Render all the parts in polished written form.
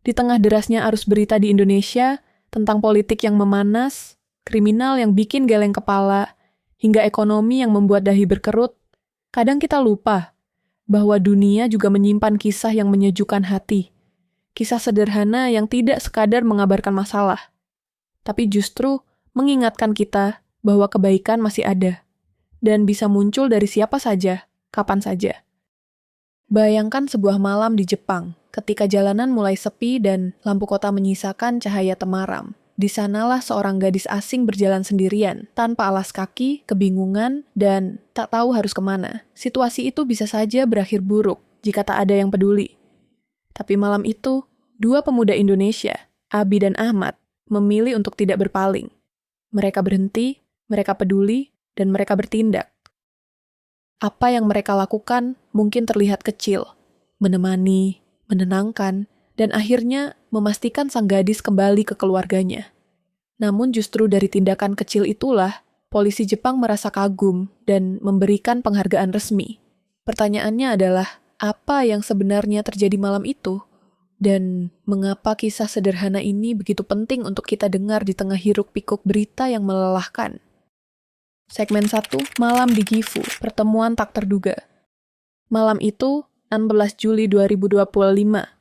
Di tengah derasnya arus berita di Indonesia tentang politik yang memanas, kriminal yang bikin geleng kepala, hingga ekonomi yang membuat dahi berkerut, kadang kita lupa bahwa dunia juga menyimpan kisah yang menyejukkan hati. Kisah sederhana yang tidak sekadar mengabarkan masalah, tapi justru mengingatkan kita bahwa kebaikan masih ada dan bisa muncul dari siapa saja, kapan saja. Bayangkan sebuah malam di Jepang, ketika jalanan mulai sepi dan lampu kota menyisakan cahaya temaram. Di sanalah seorang gadis asing berjalan sendirian, tanpa alas kaki, kebingungan, dan tak tahu harus kemana. Situasi itu bisa saja berakhir buruk jika tak ada yang peduli. Tapi malam itu, dua pemuda Indonesia, Abi dan Ahmad, memilih untuk tidak berpaling. Mereka berhenti, mereka peduli, dan mereka bertindak. Apa yang mereka lakukan mungkin terlihat kecil, menemani, menenangkan, dan akhirnya memastikan sang gadis kembali ke keluarganya. Namun justru dari tindakan kecil itulah, polisi Jepang merasa kagum dan memberikan penghargaan resmi. Pertanyaannya adalah, apa yang sebenarnya terjadi malam itu? Dan mengapa kisah sederhana ini begitu penting untuk kita dengar di tengah hiruk-pikuk berita yang melelahkan? Segmen 1, Malam di Gifu, Pertemuan Tak Terduga. Malam itu, 16 Juli 2025,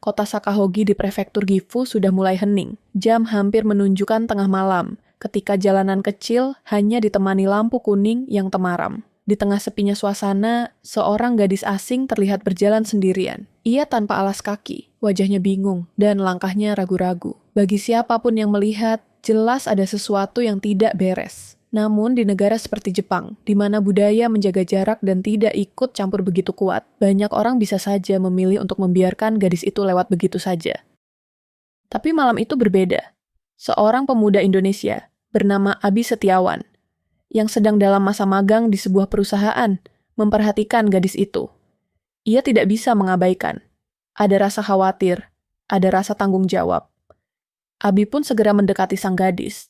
kota Sakahogi di prefektur Gifu sudah mulai hening. Jam hampir menunjukkan tengah malam, ketika jalanan kecil hanya ditemani lampu kuning yang temaram. Di tengah sepinya suasana, seorang gadis asing terlihat berjalan sendirian. Ia tanpa alas kaki, wajahnya bingung, dan langkahnya ragu-ragu. Bagi siapapun yang melihat, jelas ada sesuatu yang tidak beres. Namun di negara seperti Jepang, di mana budaya menjaga jarak dan tidak ikut campur begitu kuat, banyak orang bisa saja memilih untuk membiarkan gadis itu lewat begitu saja. Tapi malam itu berbeda. Seorang pemuda Indonesia bernama Abi Setiawan, yang sedang dalam masa magang di sebuah perusahaan, memperhatikan gadis itu. Ia tidak bisa mengabaikan. Ada rasa khawatir, ada rasa tanggung jawab. Abi pun segera mendekati sang gadis,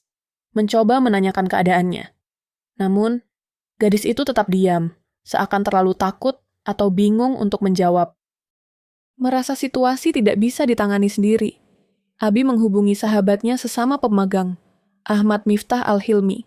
mencoba menanyakan keadaannya. Namun, gadis itu tetap diam, seakan terlalu takut atau bingung untuk menjawab. Merasa situasi tidak bisa ditangani sendiri, Abi menghubungi sahabatnya sesama pemagang, Ahmad Miftah Al-Hilmi.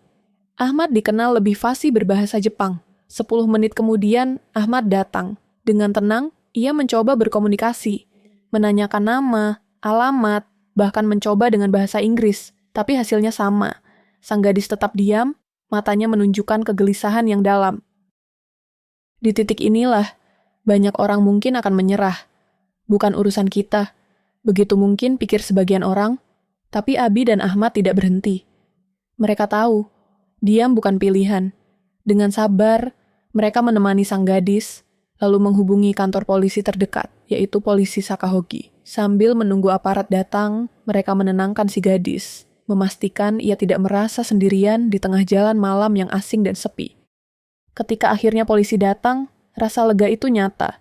Ahmad dikenal lebih fasih berbahasa Jepang. 10 menit kemudian, Ahmad datang. Dengan tenang, ia mencoba berkomunikasi, menanyakan nama, alamat, bahkan mencoba dengan bahasa Inggris, tapi hasilnya sama. Sang gadis tetap diam, matanya menunjukkan kegelisahan yang dalam. Di titik inilah, banyak orang mungkin akan menyerah. Bukan urusan kita. Begitu mungkin pikir sebagian orang, tapi Abi dan Ahmad tidak berhenti. Mereka tahu, diam bukan pilihan. Dengan sabar, mereka menemani sang gadis, lalu menghubungi kantor polisi terdekat, yaitu polisi Sakahogi. Sambil menunggu aparat datang, mereka menenangkan si gadis, memastikan ia tidak merasa sendirian di tengah jalan malam yang asing dan sepi. Ketika akhirnya polisi datang, rasa lega itu nyata.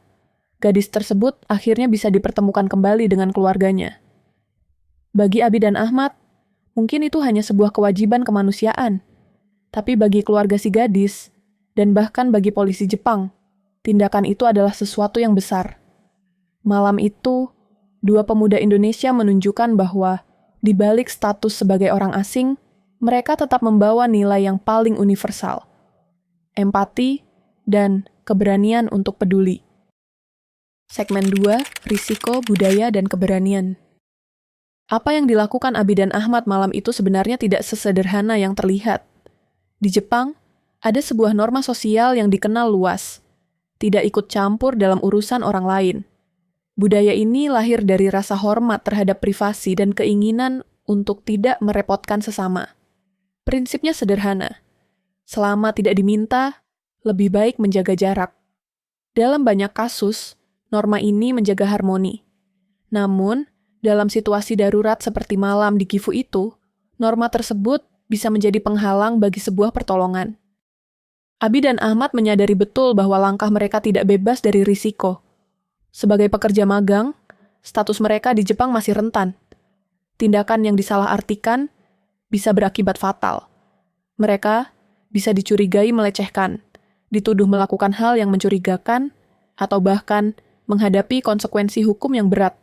Gadis tersebut akhirnya bisa dipertemukan kembali dengan keluarganya. Bagi Abi dan Ahmad, mungkin itu hanya sebuah kewajiban kemanusiaan. Tapi bagi keluarga si gadis, dan bahkan bagi polisi Jepang, tindakan itu adalah sesuatu yang besar. Malam itu, dua pemuda Indonesia menunjukkan bahwa di balik status sebagai orang asing, mereka tetap membawa nilai yang paling universal, empati dan keberanian untuk peduli. Segmen 2, Risiko, Budaya, dan Keberanian. Apa yang dilakukan Abi dan Ahmad malam itu sebenarnya tidak sesederhana yang terlihat. Di Jepang, ada sebuah norma sosial yang dikenal luas, tidak ikut campur dalam urusan orang lain. Budaya ini lahir dari rasa hormat terhadap privasi dan keinginan untuk tidak merepotkan sesama. Prinsipnya sederhana. Selama tidak diminta, lebih baik menjaga jarak. Dalam banyak kasus, norma ini menjaga harmoni. Namun, dalam situasi darurat seperti malam di Gifu itu, norma tersebut bisa menjadi penghalang bagi sebuah pertolongan. Abi dan Ahmad menyadari betul bahwa langkah mereka tidak bebas dari risiko. Sebagai pekerja magang, status mereka di Jepang masih rentan. Tindakan yang disalahartikan bisa berakibat fatal. Mereka bisa dicurigai melecehkan, dituduh melakukan hal yang mencurigakan, atau bahkan menghadapi konsekuensi hukum yang berat.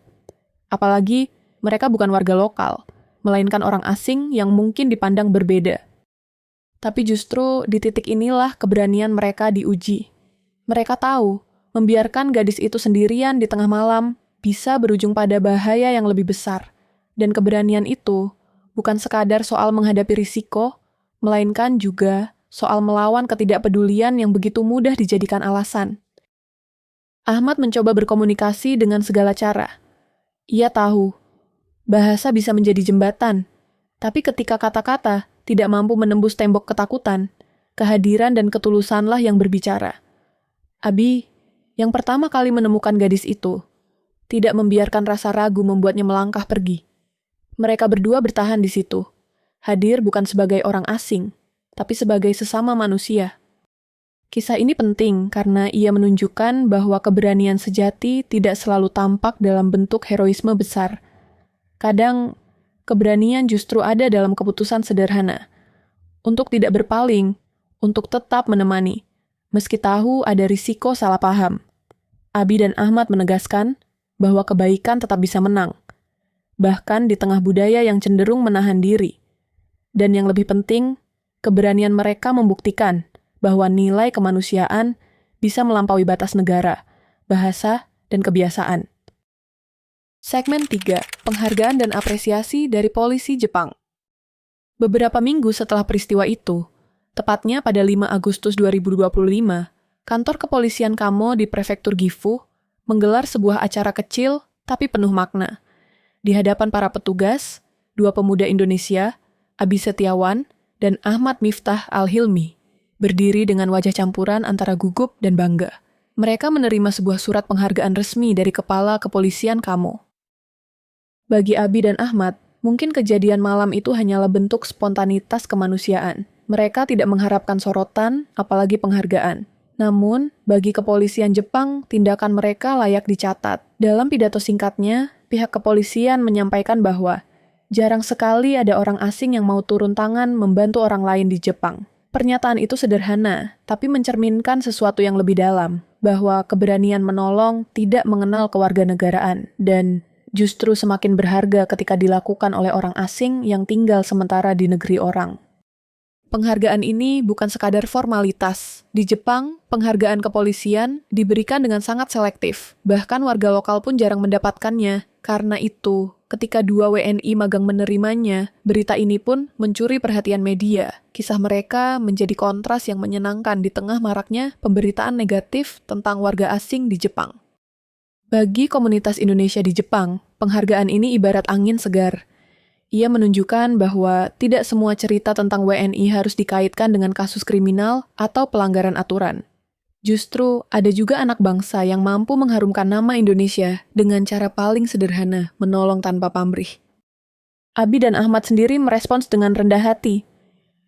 Apalagi Mereka bukan warga lokal, melainkan orang asing yang mungkin dipandang berbeda. Tapi justru di titik inilah keberanian mereka diuji. Mereka tahu, membiarkan gadis itu sendirian di tengah malam bisa berujung pada bahaya yang lebih besar. Dan keberanian itu bukan sekadar soal menghadapi risiko, melainkan juga soal melawan ketidakpedulian yang begitu mudah dijadikan alasan. Ahmad mencoba berkomunikasi dengan segala cara. Ia tahu, bahasa bisa menjadi jembatan, tapi ketika kata-kata tidak mampu menembus tembok ketakutan, kehadiran dan ketulusanlah yang berbicara. Abi, yang pertama kali menemukan gadis itu, tidak membiarkan rasa ragu membuatnya melangkah pergi. Mereka berdua bertahan di situ, hadir bukan sebagai orang asing, tapi sebagai sesama manusia. Kisah ini penting karena ia menunjukkan bahwa keberanian sejati tidak selalu tampak dalam bentuk heroisme besar. Kadang, keberanian justru ada dalam keputusan sederhana. Untuk tidak berpaling, untuk tetap menemani, meski tahu ada risiko salah paham. Abi dan Ahmad menegaskan bahwa kebaikan tetap bisa menang, bahkan di tengah budaya yang cenderung menahan diri. Dan yang lebih penting, keberanian mereka membuktikan bahwa nilai kemanusiaan bisa melampaui batas negara, bahasa, dan kebiasaan. Segmen 3, Penghargaan dan Apresiasi dari Polisi Jepang. Beberapa minggu setelah peristiwa itu, tepatnya pada 5 Agustus 2025, kantor kepolisian Kamo di Prefektur Gifu menggelar sebuah acara kecil tapi penuh makna. Di hadapan para petugas, 2 pemuda Indonesia, Abi Setiawan dan Ahmad Miftah Al-Hilmi, berdiri dengan wajah campuran antara gugup dan bangga. Mereka menerima sebuah surat penghargaan resmi dari Kepala Kepolisian Kamo. Bagi Abi dan Ahmad, mungkin kejadian malam itu hanyalah bentuk spontanitas kemanusiaan. Mereka tidak mengharapkan sorotan, apalagi penghargaan. Namun, bagi kepolisian Jepang, tindakan mereka layak dicatat. Dalam pidato singkatnya, pihak kepolisian menyampaikan bahwa jarang sekali ada orang asing yang mau turun tangan membantu orang lain di Jepang. Pernyataan itu sederhana, tapi mencerminkan sesuatu yang lebih dalam, bahwa keberanian menolong tidak mengenal kewarganegaraan, dan justru semakin berharga ketika dilakukan oleh orang asing yang tinggal sementara di negeri orang. Penghargaan ini bukan sekadar formalitas. Di Jepang, penghargaan kepolisian diberikan dengan sangat selektif. Bahkan warga lokal pun jarang mendapatkannya. Karena itu, ketika 2 WNI magang menerimanya, berita ini pun mencuri perhatian media. Kisah mereka menjadi kontras yang menyenangkan di tengah maraknya pemberitaan negatif tentang warga asing di Jepang. Bagi komunitas Indonesia di Jepang, penghargaan ini ibarat angin segar. Ia menunjukkan bahwa tidak semua cerita tentang WNI harus dikaitkan dengan kasus kriminal atau pelanggaran aturan. Justru, ada juga anak bangsa yang mampu mengharumkan nama Indonesia dengan cara paling sederhana, menolong tanpa pamrih. Abi dan Ahmad sendiri merespons dengan rendah hati.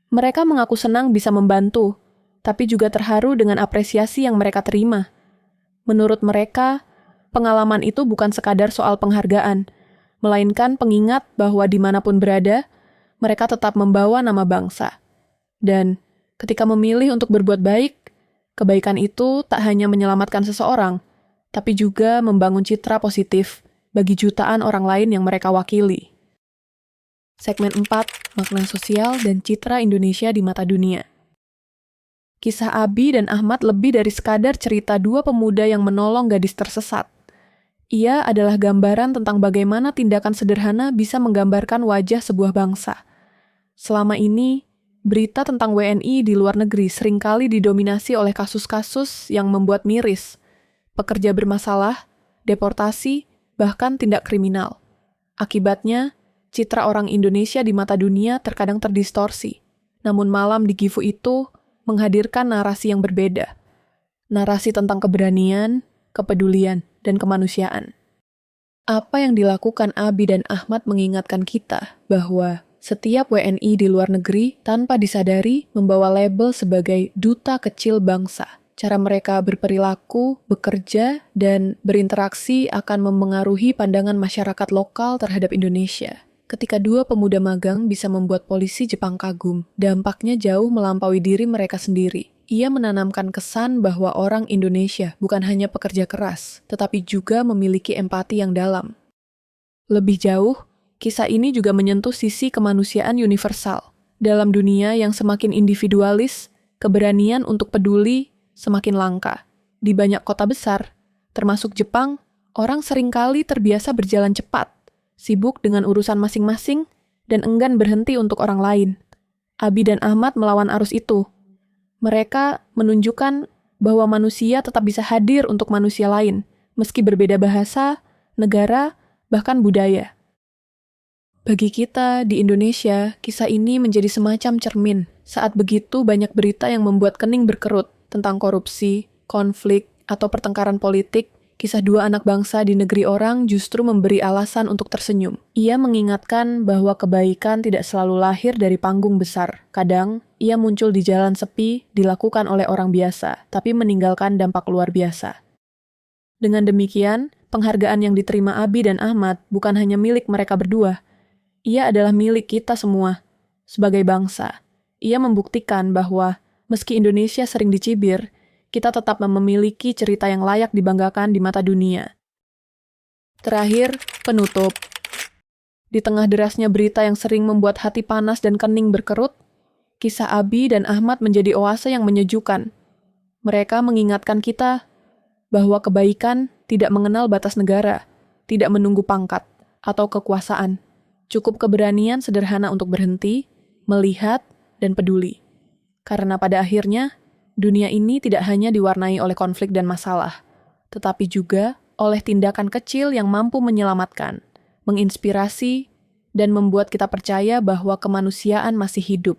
Mereka mengaku senang bisa membantu, tapi juga terharu dengan apresiasi yang mereka terima. Menurut mereka, pengalaman itu bukan sekadar soal penghargaan, melainkan pengingat bahwa dimanapun berada, mereka tetap membawa nama bangsa. Dan ketika memilih untuk berbuat baik, kebaikan itu tak hanya menyelamatkan seseorang, tapi juga membangun citra positif bagi jutaan orang lain yang mereka wakili. Segmen 4, Makna Sosial dan Citra Indonesia di Mata Dunia. Kisah Abi dan Ahmad lebih dari sekadar cerita 2 pemuda yang menolong gadis tersesat. Ia adalah gambaran tentang bagaimana tindakan sederhana bisa menggambarkan wajah sebuah bangsa. Selama ini, berita tentang WNI di luar negeri seringkali didominasi oleh kasus-kasus yang membuat miris, pekerja bermasalah, deportasi, bahkan tindak kriminal. Akibatnya, citra orang Indonesia di mata dunia terkadang terdistorsi. Namun malam di Gifu itu menghadirkan narasi yang berbeda. Narasi tentang keberanian, kepedulian, dan kemanusiaan. Apa yang dilakukan Abi dan Ahmad mengingatkan kita bahwa setiap WNI di luar negeri tanpa disadari membawa label sebagai duta kecil bangsa. Cara mereka berperilaku, bekerja, dan berinteraksi akan memengaruhi pandangan masyarakat lokal terhadap Indonesia. Ketika 2 pemuda magang bisa membuat polisi Jepang kagum, dampaknya jauh melampaui diri mereka sendiri. Ia menanamkan kesan bahwa orang Indonesia bukan hanya pekerja keras, tetapi juga memiliki empati yang dalam. Lebih jauh, kisah ini juga menyentuh sisi kemanusiaan universal. Dalam dunia yang semakin individualis, keberanian untuk peduli semakin langka. Di banyak kota besar, termasuk Jepang, orang seringkali terbiasa berjalan cepat, sibuk dengan urusan masing-masing, dan enggan berhenti untuk orang lain. Abi dan Ahmad melawan arus itu. Mereka menunjukkan bahwa manusia tetap bisa hadir untuk manusia lain, meski berbeda bahasa, negara, bahkan budaya. Bagi kita di Indonesia, kisah ini menjadi semacam cermin saat begitu banyak berita yang membuat kening berkerut tentang korupsi, konflik, atau pertengkaran politik. Kisah dua anak bangsa di negeri orang justru memberi alasan untuk tersenyum. Ia mengingatkan bahwa kebaikan tidak selalu lahir dari panggung besar. Kadang, ia muncul di jalan sepi, dilakukan oleh orang biasa, tapi meninggalkan dampak luar biasa. Dengan demikian, penghargaan yang diterima Abi dan Ahmad bukan hanya milik mereka berdua. Ia adalah milik kita semua. Sebagai bangsa, ia membuktikan bahwa meski Indonesia sering dicibir, kita tetap memiliki cerita yang layak dibanggakan di mata dunia. Terakhir, penutup. Di tengah derasnya berita yang sering membuat hati panas dan kening berkerut, kisah Abi dan Ahmad menjadi oase yang menyejukkan. Mereka mengingatkan kita bahwa kebaikan tidak mengenal batas negara, tidak menunggu pangkat atau kekuasaan. Cukup keberanian sederhana untuk berhenti, melihat, dan peduli. Karena pada akhirnya, dunia ini tidak hanya diwarnai oleh konflik dan masalah, tetapi juga oleh tindakan kecil yang mampu menyelamatkan, menginspirasi, dan membuat kita percaya bahwa kemanusiaan masih hidup.